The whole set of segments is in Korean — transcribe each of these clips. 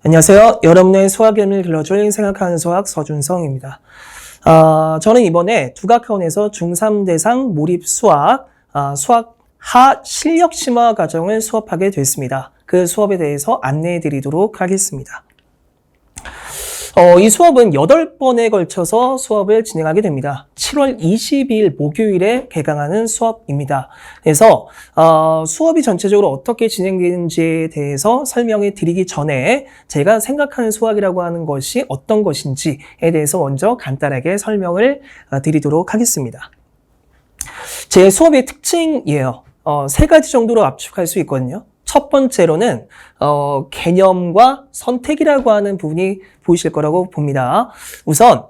안녕하세요. 여러분의 수학연을 길러줄 생각하는 수학 서준성입니다. 저는 이번에 두각학원에서 중3 대상 몰입 수학, 수학 하 실력 심화 과정을 수업하게 됐습니다. 그 수업에 대해서 안내해 드리도록 하겠습니다. 이 수업은 8번에 걸쳐서 수업을 진행하게 됩니다. 7월 22일 목요일에 개강하는 수업입니다. 그래서 수업이 전체적으로 어떻게 진행되는지에 대해서 설명해 드리기 전에 제가 생각하는 수학이라고 하는 것이 어떤 것인지에 대해서 먼저 간단하게 설명을 드리도록 하겠습니다. 제 수업의 특징이에요. 3가지 정도로 압축할 수 있거든요. 첫 번째로는 개념과 선택이라고 하는 부분이 보이실 거라고 봅니다. 우선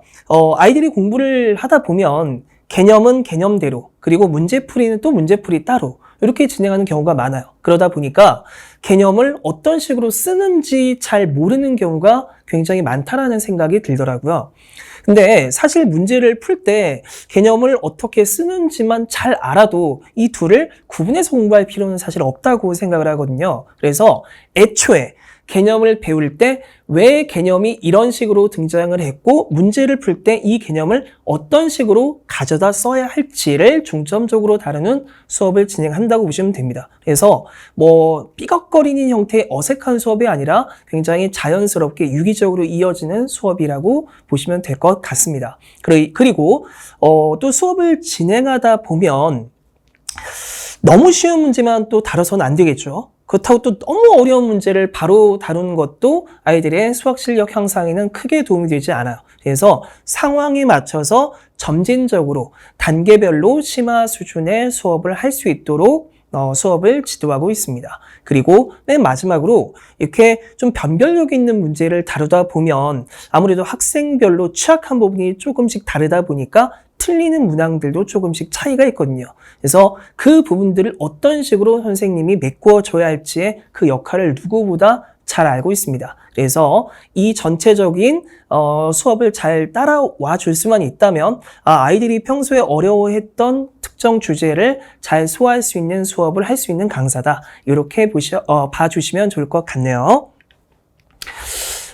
아이들이 공부를 하다 보면 개념은 개념대로, 그리고 문제풀이는 또 문제풀이 따로 이렇게 진행하는 경우가 많아요. 그러다 보니까 개념을 어떤 식으로 쓰는지 잘 모르는 경우가 굉장히 많다라는 생각이 들더라고요. 근데 사실 문제를 풀 때 개념을 어떻게 쓰는지만 잘 알아도 이 둘을 구분해서 공부할 필요는 사실 없다고 생각을 하거든요. 그래서 애초에 개념을 배울 때 왜 개념이 이런 식으로 등장을 했고 문제를 풀 때 이 개념을 어떤 식으로 가져다 써야 할지를 중점적으로 다루는 수업을 진행한다고 보시면 됩니다. 그래서 삐걱거리는 형태의 어색한 수업이 아니라 굉장히 자연스럽게 유기적으로 이어지는 수업이라고 보시면 될 것 같습니다. 그리고 또 수업을 진행하다 보면 너무 쉬운 문제만 또 다뤄서는 안 되겠죠. 그렇다고 또 너무 어려운 문제를 바로 다루는 것도 아이들의 수학 실력 향상에는 크게 도움이 되지 않아요. 그래서 상황에 맞춰서 점진적으로 단계별로 심화 수준의 수업을 할 수 있도록 수업을 지도하고 있습니다. 그리고 맨 마지막으로 이렇게 좀 변별력 있는 문제를 다루다 보면 아무래도 학생별로 취약한 부분이 조금씩 다르다 보니까 틀리는 문항들도 조금씩 차이가 있거든요. 그래서 그 부분들을 어떤 식으로 선생님이 메꾸어 줘야 할지의 그 역할을 누구보다 잘 알고 있습니다. 그래서 이 전체적인 수업을 잘 따라와 줄 수만 있다면 아이들이 평소에 어려워했던 특정 주제를 잘 소화할 수 있는 수업을 할 수 있는 강사다. 이렇게 봐주시면 좋을 것 같네요.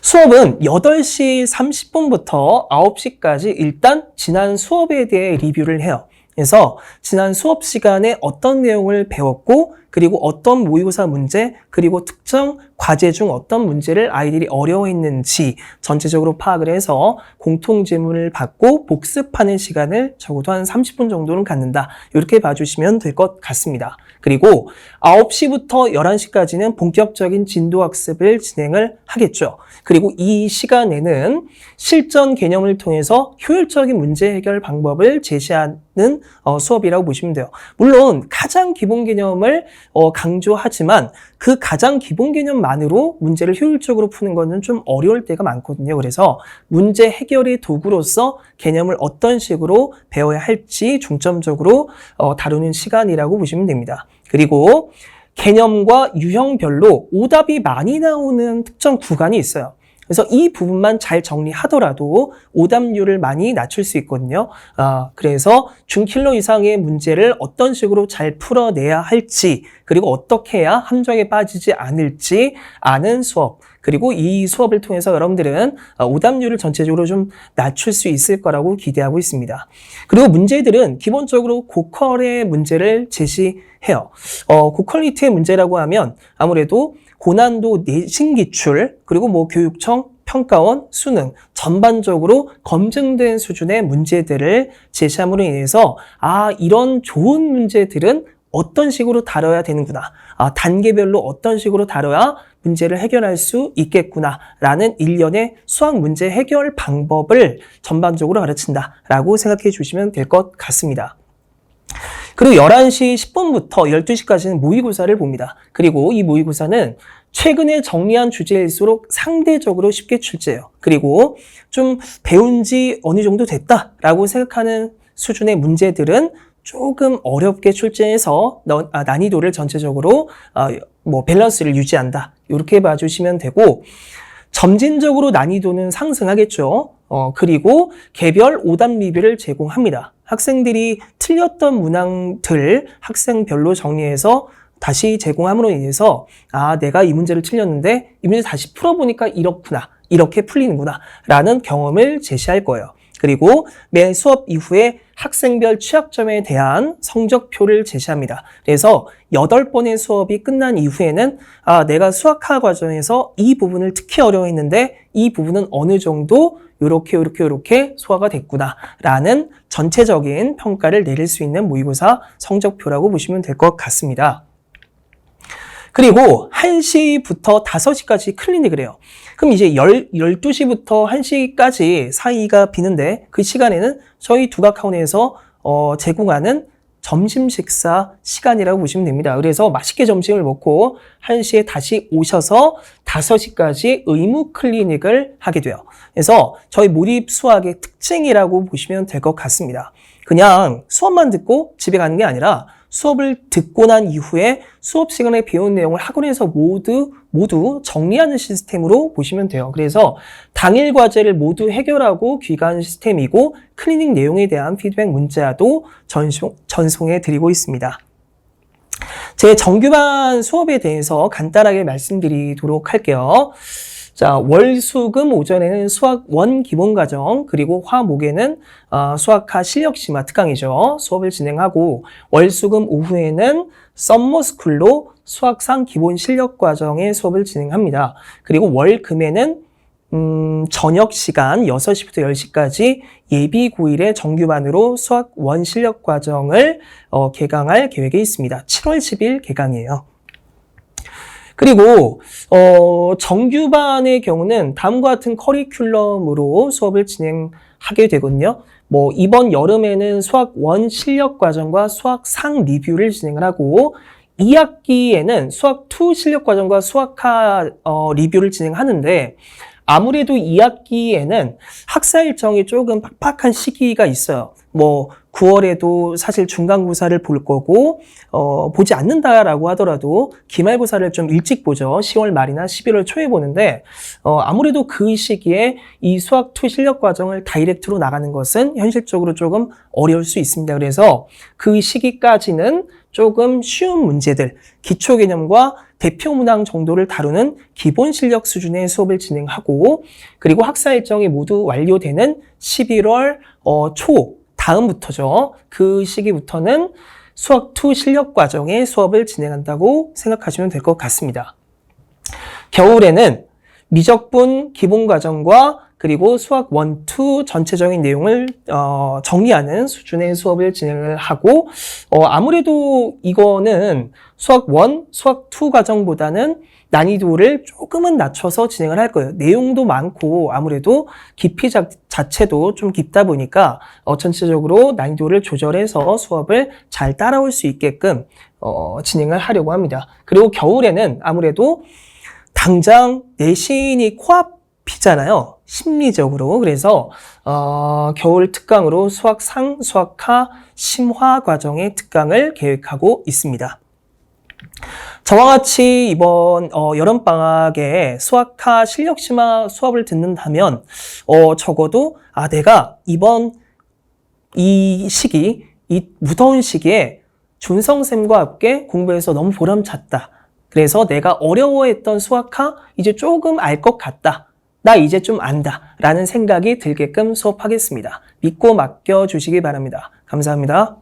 수업은 8시 30분부터 9시까지 일단 지난 수업에 대해 리뷰를 해요. 그래서 지난 수업 시간에 어떤 내용을 배웠고 그리고 어떤 모의고사 문제 그리고 특정 과제 중 어떤 문제를 아이들이 어려워했는지 전체적으로 파악을 해서 공통지문을 받고 복습하는 시간을 적어도 한 30분 정도는 갖는다. 이렇게 봐주시면 될 것 같습니다. 그리고 9시부터 11시까지는 본격적인 진도학습을 진행을 하겠죠. 그리고 이 시간에는 실전 개념을 통해서 효율적인 문제 해결 방법을 제시하는 수업이라고 보시면 돼요. 물론 가장 기본 개념을 강조하지만 그 가장 기본 개념만으로 문제를 효율적으로 푸는 것은 좀 어려울 때가 많거든요. 그래서 문제 해결의 도구로서 개념을 어떤 식으로 배워야 할지 중점적으로 다루는 시간이라고 보시면 됩니다. 그리고 개념과 유형별로 오답이 많이 나오는 특정 구간이 있어요. 그래서 이 부분만 잘 정리하더라도 오답률을 많이 낮출 수 있거든요. 그래서 중킬로 이상의 문제를 어떤 식으로 잘 풀어내야 할지, 그리고 어떻게 해야 함정에 빠지지 않을지 아는 수업. 그리고 이 수업을 통해서 여러분들은 오답률을 전체적으로 좀 낮출 수 있을 거라고 기대하고 있습니다. 그리고 문제들은 기본적으로 고퀄의 문제를 제시해요. 고퀄리티의 문제라고 하면 아무래도 고난도 내신 기출, 그리고 교육청, 평가원, 수능 전반적으로 검증된 수준의 문제들을 제시함으로 인해서 이런 좋은 문제들은 어떤 식으로 다뤄야 되는구나. 단계별로 어떤 식으로 다뤄야 문제를 해결할 수 있겠구나라는 일련의 수학 문제 해결 방법을 전반적으로 가르친다라고 생각해 주시면 될 것 같습니다. 그리고 11시 10분부터 12시까지는 모의고사를 봅니다. 그리고 이 모의고사는 최근에 정리한 주제일수록 상대적으로 쉽게 출제해요. 그리고 좀 배운 지 어느 정도 됐다라고 생각하는 수준의 문제들은 조금 어렵게 출제해서 난이도를 전체적으로 밸런스를 유지한다. 이렇게 봐주시면 되고 점진적으로 난이도는 상승하겠죠. 그리고 개별 오답 리뷰를 제공합니다. 학생들이 틀렸던 문항들 학생별로 정리해서 다시 제공함으로 인해서 아, 내가 이 문제를 틀렸는데 이 문제 다시 풀어보니까 이렇구나. 이렇게 풀리는구나. 라는 경험을 제시할 거예요. 그리고 매 수업 이후에 학생별 취약점에 대한 성적표를 제시합니다. 그래서 8번의 수업이 끝난 이후에는 아, 내가 수학화 과정에서 이 부분을 특히 어려워했는데 이 부분은 어느 정도 요렇게 소화가 됐구나 라는 전체적인 평가를 내릴 수 있는 모의고사 성적표라고 보시면 될 것 같습니다. 그리고 1시부터 5시까지 클리닉을 해요. 그럼 이제 12시부터 1시까지 사이가 비는데 그 시간에는 저희 두각학원에서 제공하는 점심 식사 시간이라고 보시면 됩니다. 그래서 맛있게 점심을 먹고 1시에 다시 오셔서 5시까지 의무 클리닉을 하게 돼요. 그래서 저희 몰입 수학의 특징이라고 보시면 될 것 같습니다. 그냥 수업만 듣고 집에 가는 게 아니라 수업을 듣고 난 이후에 수업 시간에 배운 내용을 학원에서 모두 정리하는 시스템으로 보시면 돼요. 그래서 당일 과제를 모두 해결하고 귀가하는 시스템이고 클리닉 내용에 대한 피드백 문자도 전송해 드리고 있습니다. 제 정규반 수업에 대해서 간단하게 말씀드리도록 할게요. 자, 월, 수, 금 오전에는 수학 1 기본과정, 그리고 화, 목에는 수학화 실력심화 특강이죠. 수업을 진행하고, 월, 수, 금 오후에는 썸머스쿨로 수학상 기본 실력과정의 수업을 진행합니다. 그리고 월, 금에는 저녁 시간 6시부터 10시까지 예비 고1의 정규반으로 수학 1 실력과정을 개강할 계획에 있습니다. 7월 10일 개강이에요. 그리고 정규반의 경우는 다음과 같은 커리큘럼으로 수업을 진행하게 되거든요. 이번 여름에는 수학 1 실력 과정과 수학 상 리뷰를 진행을 하고 2학기에는 수학 2 실력 과정과 수학화 리뷰를 진행하는데 아무래도 2학기에는 학사 일정이 조금 빡빡한 시기가 있어요. 9월에도 사실 중간고사를 볼 거고 보지 않는다라고 하더라도 기말고사를 좀 일찍 보죠. 10월 말이나 11월 초에 보는데 아무래도 그 시기에 이 수학 2 실력 과정을 다이렉트로 나가는 것은 현실적으로 조금 어려울 수 있습니다. 그래서 그 시기까지는 조금 쉬운 문제들, 기초 개념과 대표 문항 정도를 다루는 기본 실력 수준의 수업을 진행하고 그리고 학사 일정이 모두 완료되는 11월 초 다음부터죠. 그 시기부터는 수학 2 실력 과정의 수업을 진행한다고 생각하시면 될 것 같습니다. 겨울에는 미적분 기본 과정과 그리고 수학 1, 2 전체적인 내용을 정리하는 수준의 수업을 진행을 하고 아무래도 이거는 수학 1, 수학 2 과정보다는 난이도를 조금은 낮춰서 진행을 할 거예요. 내용도 많고 아무래도 깊이 자체도 좀 깊다 보니까 전체적으로 난이도를 조절해서 수업을 잘 따라올 수 있게끔 진행을 하려고 합니다. 그리고 겨울에는 아무래도 당장 내신이 코앞이잖아요. 심리적으로. 그래서 겨울 특강으로 수학상, 수학하, 심화 과정의 특강을 계획하고 있습니다. 저와 같이 이번 여름방학에 수학하 실력심화 수업을 듣는다면 적어도 내가 이번 이 시기, 이 무더운 시기에 준성쌤과 함께 공부해서 너무 보람찼다. 그래서 내가 어려워했던 수학하 이제 조금 알 것 같다. 나 이제 좀 안다. 라는 생각이 들게끔 수업하겠습니다. 믿고 맡겨주시기 바랍니다. 감사합니다.